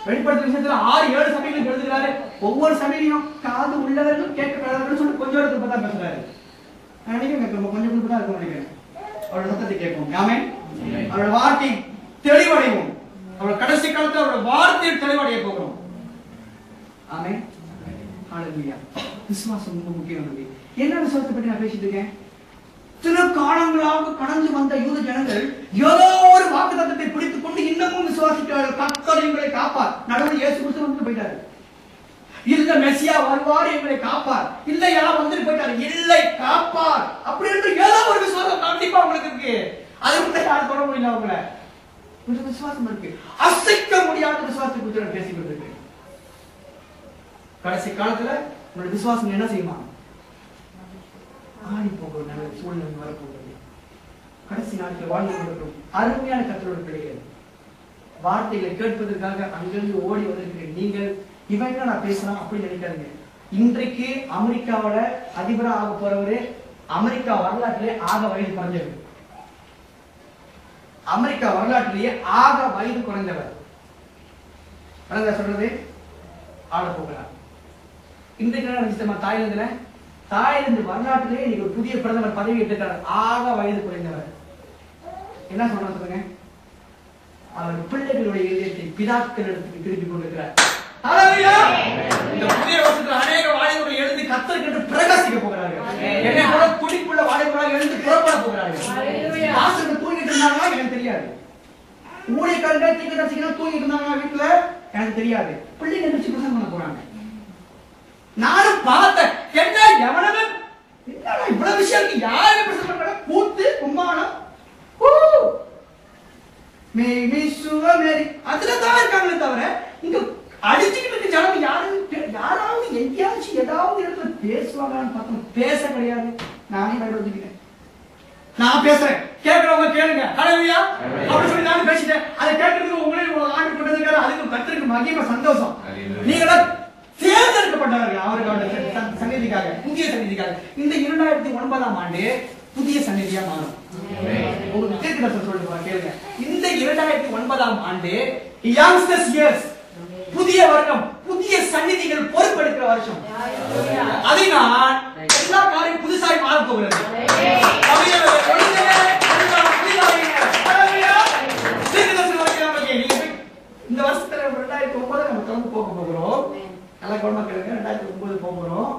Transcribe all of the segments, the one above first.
வெளிப்படுத்த விஷயத்துல 6-7 சபைகளுக்கு எழுதுகிறாரு. ஒவ்வொரு சபையிலும் காது உள்ளவர்கள் கேட்கக்கூடாதுன்னு சொல்லி கொஞ்சம் இடத்துல தான் பேசுறாரு. நினைக்கிறேன் கொஞ்சம் கொஞ்சம் தான் இருக்கும் நினைக்கிறேன். அவரோட சத்தத்தை கேட்போம். ஆமென். அவரோட வார்த்தை தெளிவடைவோம். அவரோட கடைசி காலத்துல அவரோட வார்த்தையை தெளிவடைய போகிறோம். ஆமென். ஹalleluya. விசுவாசம் ரொம்ப முக்கியம். என்ன விசுவாசத்தை பற்றி நான் பேசிட்டு இருக்கேன்? சில காலங்களாக கடந்து வந்த யூத ஜனங்கள் ஏதோ ஒரு வாக்குத்தத்தத்தை பிடித்துக் கொண்டு இன்னமும் விசுவாசிக்கிறார்கள். கர்த்தர் எங்களை காப்பார். நடுவில் இயேசு கிறிஸ்து வந்து போயிட்டாரு. இல்ல மெசியா வருவார், எங்களை காப்பார். இல்ல யாரா வந்துட்டு போயிட்டாரு, இல்லை காப்பார். அப்படி என்று ஏதோ ஒரு விசுவாசம் கண்டிப்பா உங்களுக்கு இருக்கு. அது கூட யாரும் சொல்ல முடியல. அவங்கள ஒரு விசுவாசம் இருக்கு. அசைக்க முடியாத விசுவாசத்தை குறித்து நான் பேசிக்கிட்டு இருக்கேன். கடைசி காலத்துல உங்களுடைய விசுவாசம் என்ன செய்யுமா? ஆடி போகிற நல்ல சூழ்நிலை வரப்போகிறது. கடைசி நாட்கள் வாழ்ந்து கொண்டிருக்கிறோம். அருமையான கர்த்தருடைய பிள்ளைகள், வார்த்தைகளை கேட்பதற்காக அங்கிருந்து ஓடி வந்திருக்கிறேன். நீங்கள் இவங்க நான் பேசலாம் அப்படி நினைக்காதீங்க. இன்றைக்கு அமெரிக்காவோட அதிபரா ஆக போறவரு அமெரிக்கா வரலாற்றிலே ஆக வயது குறைஞ்சவர். அமெரிக்கா வரலாற்றிலேயே ஆக வயது குறைந்தவர் சொல்றது ஆள போகிறார். இன்றைக்கு தாய்லாந்து வரலாற்றிலே நீங்க ஒரு புதிய பிரதமர் பதவி ஏற்றிருக்கார். ஆக வயது குறைந்தவர். என்ன சொல்றாங்க சொல்லுங்க? அவர் பிள்ளைகளுடைய இதயத்தை பிதாக்களிடத்துக்கு திருப்பி கொண்டிருக்கிறார். இந்த புதிய வருஷத்துல அநேக வாலிபர்கள் எழுந்து கர்த்தருக்கு பிரகாசிக்க போகிறார்கள். என்னை போல துடிப்புள்ள வாலிபர்களாக எழுந்து புறப்பட போகிறார்கள். ஆசிரியர் தூங்கிட்டு இருந்தாங்களா எனக்கு தெரியாது. ஊழியக்காரர்கள் தீர்க்கதரிசிகள் தூங்கிட்டு இருந்தாங்களா வீட்டுல எனக்கு தெரியாது. பிள்ளைங்க எந்திரிச்சு பிரசங்கம் பண்ண போறாங்க. நானும் பார்த்தேன். என்ன எவனது என்னடா இவ்வளவு விஷயம் இருக்கு? யாரு பிரசங்கம் பண்றாங்க? கூத்து கும்மானம் அதுலதான் இருக்காங்களே தவிர இங்க அடிச்சுக்கிட்டு இருக்க ஜனம் யாராவது எங்கேயாச்சும் ஏதாவது இடத்துல பேசுவாங்கன்னு பார்த்தோம். பேச கிடையாது. நானே பயன்படுத்திக்கிட்டேன். நான் பேசுறேன், கேட்கிறவங்க கேளுங்க. ஹல்லேலூயா அப்படி சொல்லி நானும் பேசிட்டேன். அதை கேட்கறதுக்கு உங்களே ஆண்டு கொண்டதுக்காக அதுக்கு கர்த்தருக்கு மகிமை சந்தோஷம். நீங்களா தேர்ந்தெடுக்கப்பட்டவர்கள் அவர்களோட சந்நிதிக்காக, புதிய சந்நிதிக்காக. இந்த 2009ஆம் ஆண்டு புதிய சந்நிதியா மாறும். உங்களுக்கு தீர்க்கதரிசனம் சொல்லுங்க கேளுங்க. இந்த 2009ஆம் ஆண்டு யங்ஸ்டர்ஸ் இயர்ஸ், புதிய வருடம், புதிய சந்நிதிகள் பொறுப்பெடுக்கிற வருஷம். அதனால் எல்லா காரியம் புதுசாய் மாற போகிறது. இந்த வருஷத்துல 2009 நம்ம தொடர்ந்து போக போகிறோம். நல்ல கவனமா கேளுங்க. 2009 போகிறோம்.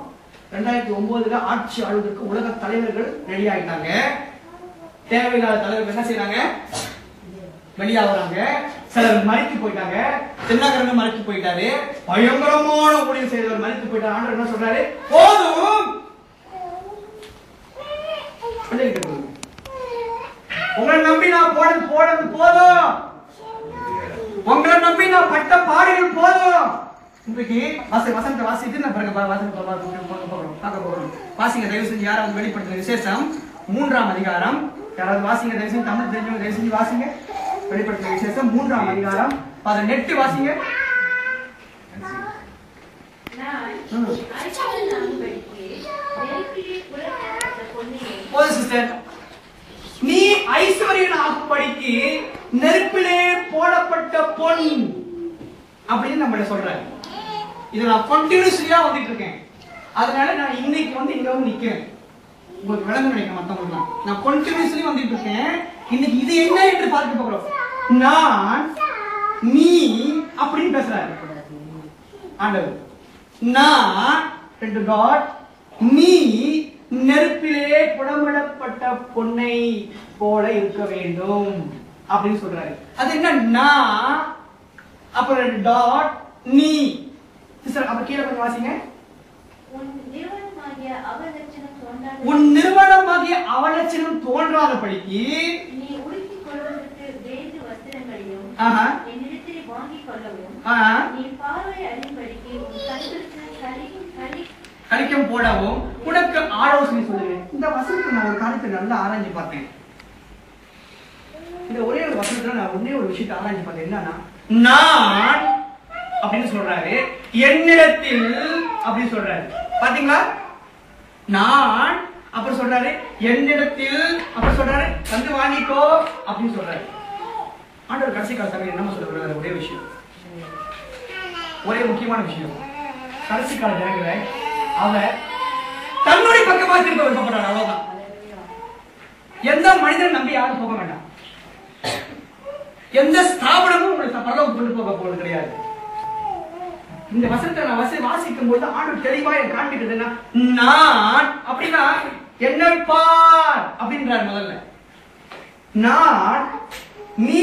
2009 ஆட்சி ஆளுவதற்கு உலக தலைவர்கள் ரெடி ஆயிட்டாங்க. தேவையில்லாத தலைவர்கள் என்ன செய்யறாங்க? வெளியாகிறாங்க. சிலர் மறைத்து போயிட்டாங்க. தென்னாகரங்க மறைத்து போயிட்டாரு. பயங்கரமான ஊழியம் செய்தவர் மறைத்து போயிட்டார். ஆண்டவர் என்ன சொல்றாரு? போதும், உங்களை நம்பி நான் போனது போதும். உங்களை நம்பி நான் பட்ட பாடுகள் போதும். இன்றைக்கு வசனத்தை வாசித்து நான் பாருங்க பார்க்க போறோம். வாசிங்க தயவு செஞ்சு. யாராவது வெளிப்படுத்தின விசேஷம் 3ஆம் அதிகாரம். யாராவது வாசிங்க தயவு செஞ்சு. தமிழ் தெரிஞ்சவங்க தயவு செஞ்சு வாசிங்க. வெளிப்படுத்தின விசேஷம் 3ஆம் அதிகாரம். அதை நெட்டு வாசிங்க. நீ ஐஸ்வர்யன் ஆகும்படிக்கு நெருப்பிலே போடப்பட்ட பொன் அப்படின்னு நம்மள சொல்றாரு. இதை நான் கண்டினியூஸ்லியா வந்துட்டு இருக்கேன். அதனால நான் இன்னைக்கு வந்து இங்க வந்து நிக்கிறேன். உங்களுக்கு விளங்க நினைக்க மத்தவங்க நான் கண்டினியூஸ்லி வந்துட்டு இருக்கேன். இன்னைக்கு இது என்ன என்று பார்க்க போகிறோம். நான் நீ அப்படின்னு பேசுறாரு ஆண்டவர். நான் காட், நீ நெருப்பிலே புடமிடப்பட்ட பொன்னை போல இருக்க வேண்டும் அப்படின்னு சொல்றாரு. அது என்ன? நான் அப்புறம் டாட் நீ. சிஸ்டர் அப்ப கீழே கொஞ்சம் வாசிங்க. உன் நிறுவனமாகிய அவலட்சணம் தோன்றாதபடிக்கு நீ உடுத்திக் கொள்வதற்கு வேறு வஸ்திரங்களையும் என்னிடத்தில் வாங்கிக் கொள்ளவும், நீ பார்வை அறியும்படிக்கு உன் கண்களுக்கு கலிக்கம் போடவும் உனக்கு ஆலோசனை சொல்லுவேன். இந்த வசனத்தை நான் ஒரு காரியத்தை நல்லா ஆராய்ச்சி பார்த்தேன். இந்த ஒரே ஒரு வசனத்துல நான் ஒன்னே ஒரு விஷயத்தை ஆராய்ச்சி பார்த்தேன். என்னன்னா, நான் அப்படின்னு சொல்றாரு, என்னிடத்தில் அப்படின்னு சொல்றாரு. பாத்தீங்களா? நான் அப்புறம் சொல்றாரு என்னிடத்தில், அப்புறம் சொல்றாரு வந்து வாங்கிக்கோ அப்படின்னு சொல்றாரு. ஆண்டவர் கடைசி கால சபையில் என்ன சொல்ல விடுறாரு? ஒரே விஷயம், ஒரே முக்கியமான விஷயம். கடைசி கால ஜனங்களை அவர் தன்னுடைய பக்கமா திரும்ப விருப்பப்பட்டார். அவ்வளவுதான். எந்த மனிதன் நம்பி யாரும் போக வேண்டாம். எந்த ஸ்தாபனமும் உங்களை பரலோகம் கொண்டு போக போவது கிடையாது. இந்த வசனத்தை நான் வாசிக்கும் போது ஆண்டவர் தெளிவா எனக்கு காண்பிக்கிறதுன்னா, நான் அப்படின்னா என்ன பார் அப்படின்றார். முதல்ல நான் நீ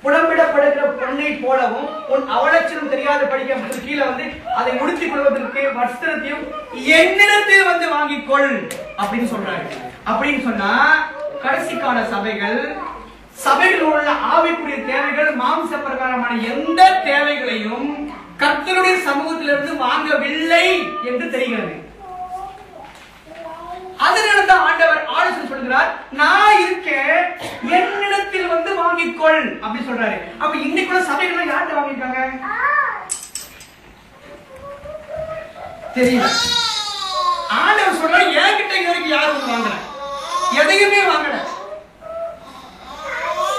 புலம்பிடப்படுகிற பொண்ணை போலவும் உன் அவலட்சணம் தெரியாத படிக்க கீழே வந்து அதை முடித்துக் கொள்வதற்கு வஸ்திரத்தையும் என்னிடத்தில் வந்து வாங்கிக்கொள் அப்படின்னு சொல்றாரு. அப்படின்னு சொன்னா கடைசி கால சபைகளில் உள்ள ஆவிக்குரிய தேவைகள் மாம்ச பிரகாரமான எந்த தேவைகளையும் கர்த்தருடைய சமூகத்திலிருந்து வாங்கவில்லை என்று தெரிகிறது. அதனால்தான் ஆண்டவர் ஆலோசனை சொல்கிறார், நான் இருக்கேன், என்னிடத்தில் வந்து வாங்கிக்கொள் அப்படி சொல்றாரு. அப்ப இன்னைக்குள்ள சபைகள் யார்கிட்ட வாங்கிருக்காங்க தெரியல. ஆண்டவர் சொல்றாரு, என்கிட்ட இது வரைக்கும் யாரும் வாங்கல, எதையுமே வாங்கல,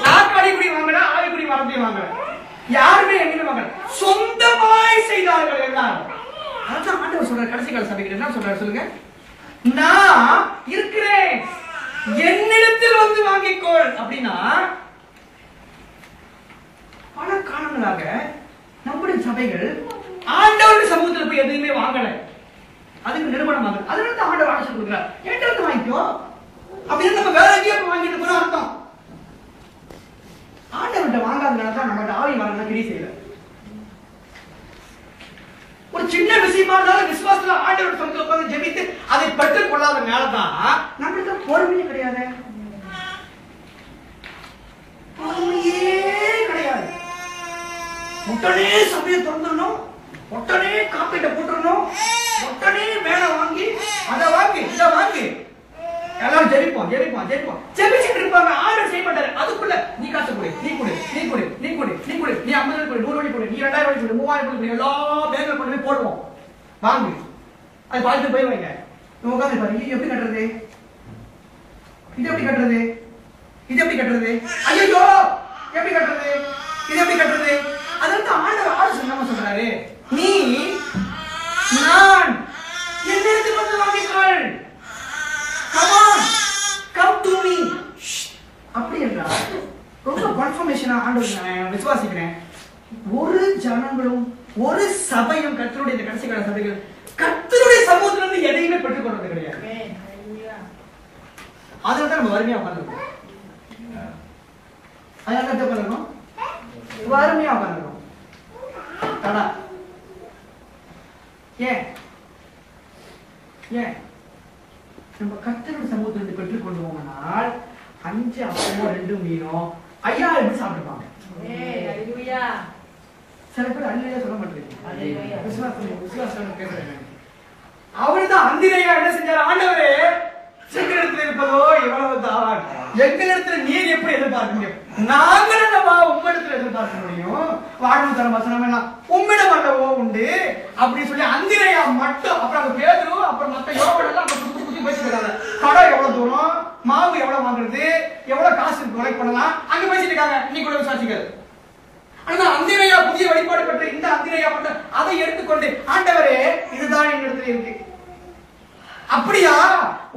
நாற்காலிக்குடி வாங்கல, ஆவிக்குடி வரத்தையும் வாங்கல, யாருமே எங்கேயுமே வாங்கல, சொந்தமாய் செய்தார்கள் எல்லாரும். அதான் ஆண்டவர் சொல்றாரு கடைசி கால சபைகள் என்ன சொல்றாரு சொல்லுங்க, நான் இருக்கிறேன், என்னிடத்தில் வந்து வாங்கிக்கொள். அப்படின்னா பல காரணங்களாக நம்முடைய சபைகள் ஆண்டவருடைய சமூகத்தில் போய் எதுவுமே வாங்கல. அதுக்கு நிறுவனமாக அதனால ஆண்டவர் ஆலோசனை கொடுக்கிறார், என்கிட்ட வந்து வாங்கிக்கோ. அப்படின்னு நம்ம வேற எங்கேயோ வாங்கிட்டு போன அர்த்தம். ஆண்டவர்கிட்ட வாங்காதனால தான் நம்மகிட்ட ஆவி வரலாம் கிரி செய்யல. ஒரு சின்ன விஷயமா இருந்தாலும் விசுவாசத்துல ஆண்டவர் சமூகத்துல உட்கார்ந்து ஜெபித்து அதை பெற்றுக் கொள்ளாதனால தான் நம்மளுக்கு பொறுமையே கிடையாது. பொறுமையே கிடையாது. உடனே சபையை திறந்துடணும், உடனே காப்பீட்டை போட்டுடணும், உடனே வேலை வாங்கி அதை வாங்கி இதை வாங்கி எல்லாரும் ஜெபிப்போம் ஜெபிப்போம் ஜெபிப்போம் ஜெபிச்சுட்டு இருப்பாங்க. ஆர்டர் செய்ய மாட்டாரு. அதுக்குள்ள நீ காசு கொடு, நீ கொடு, நீ கொடு, நீ கொடு, நீ கொடு, நீ 50 கொடு, 100 கொடு, நீ 2000 கொடு, 3000 கொடு, எல்லா பேங்க்ல கொண்டு போய் போடுவோம் வாங்கு. அது பார்த்துட்டு போய் வைங்க. உட்காந்து பாருங்க, எப்படி கட்டுறது, இது எப்படி கட்டுறது, இது எப்படி கட்டுறது, ஐயோ எப்படி கட்டுறது, இது எப்படி கட்டுறது. அதான் ஆண்டவர் ஆலோசனை என்ன சொல்றாரு, நீ நான் என்னிடத்தில் வந்து வாங்கிக்கொள், come to me அப்படி என்றால் ரொம்ப கன்ஃபர்மேஷனா ஆண்டவர் விசுவாசிக்கிறேன். ஒரு ஜனங்களும் ஒரு சபையும் கர்த்தருடைய இந்த கடைசி கால சபைகள் கர்த்தருடைய சமூகத்திலிருந்து எதையுமே பெற்றுக் கொள்வது கிடையாது. அதனால தான் நம்ம வறுமையா உட்கார்ந்துருக்கோம். அதனால தான் உட்கார்ந்துருக்கோம், வறுமையா உட்கார்ந்துருக்கோம். தடா ஏன் ஏன் நம்ம கர்த்தருடைய சமூகத்திலிருந்து பெற்றுக் கொள்வோம்னால் 5 அப்பமோ 2 மீனோ 5000 பேர் சாப்பிட்டுப்பாங்க. சில பேர் அல்லையா சொல்ல மாட்டேங்க, விசுவாசம் பேசுறேன். அவருதான் அந்திரையா என்ன செஞ்சாரு, ஆண்டவரே எங்களிடத்தில் இருப்பதோ எவ்வளவு தான், எங்களிடத்துல நீர் எப்படி எதிர்பார்க்க முடியும், நாங்கள் என்னவா உங்களிடத்துல எதிர்பார்க்க முடியும், வாழ்வு தர வசனம் எல்லாம் உம்மிடம் அல்லவோ உண்டு அப்படின்னு சொல்லி அந்திரையா மட்டும். அப்புறம் பேதுரு அப்புறம் மத்த யோகன் எல்லாம் பேசிக்கிறாங்க. கடை எவ்வளவு தூரம், மாவு எவ்வளவு வாங்குறது, எவ்வளவு காசு கொலெக்ட் பண்ணலாம், அங்க பேசிட்டு இருக்காங்க. இன்னைக்கு கூட விசுவாசிகள். ஆனா அந்திரையா புதிய வழிபாடு பெற்ற இந்த அந்திரையா பட்ட அதை எடுத்துக்கொண்டு ஆண்டவரே இதுதான் என்னிடத்துல இருக்கு, அப்படியா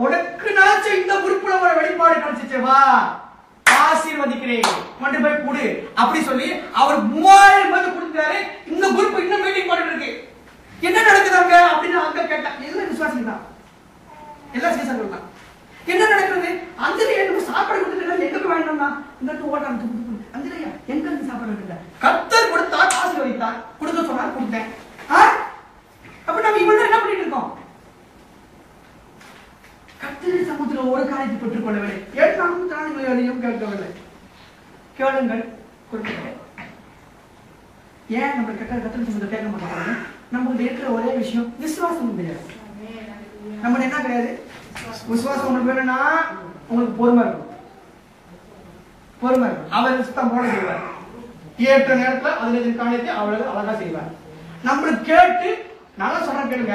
உனக்கு நினைச்ச இந்த குரூப்ல ஒரு வெளிப்பாடு கிடைச்சிச்சு, வா ஆசீர்வதிக்கிறேன் கொண்டு போய் கொடு அப்படி சொல்லி அவர் 3000 பேருக்கு கொடுத்தாரு. இந்த குரூப் இன்னும் மீட்டிங் பண்ணிட்டு இருக்கு. என்ன நடக்குதாங்க அப்படின்னு அங்க கேட்டா எல்லாம் விசுவாசிகள் தான், எல்லா சீசன்கள் தான். என்ன நடக்கிறது, அந்திரையா சாப்பாடு கொடுத்துட்டு எங்க போய் வாங்கினா இந்த ஓட்டான் அந்திரையா எங்க இருந்து சாப்பாடு கொடுக்கல, கர்த்தர் கொடுத்தா ஆசீர்வதித்தார், கொடுக்க சொன்னார் கொடுத்தேன். அப்ப நம்ம இவ்வளவு என்ன பண்ணிட்டு இருக்கோம், கர்த்தருடைய சமூகத்தில் ஒரு காரியத்தை பெற்றுக் கொள்ளவில்லை, 7 தானியங்களையும் கேட்கவில்லை. கேளுங்கள் கொடுக்கவில்லை. ஏன் நம்ம கர்த்தருடைய சமூகத்தை கேட்க மாட்டாங்க, நமக்கு இருக்கிற ஒரே விஷயம் விசுவாசம் கிடையாது. நம்ம என்ன கிடையாது, விசுவாசம் உங்களுக்கு வேணும்னா உங்களுக்கு பொறுமை இருக்கும், பொறுமை இருக்கும். அவர் சுத்தம் போட செய்வார், ஏற்ற நேரத்தில் அதுல காரியத்தை அவ்வளவு அழகா செய்வார். நம்மளுக்கு கேட்டு நல்லா சொல்றேன் கேளுங்க.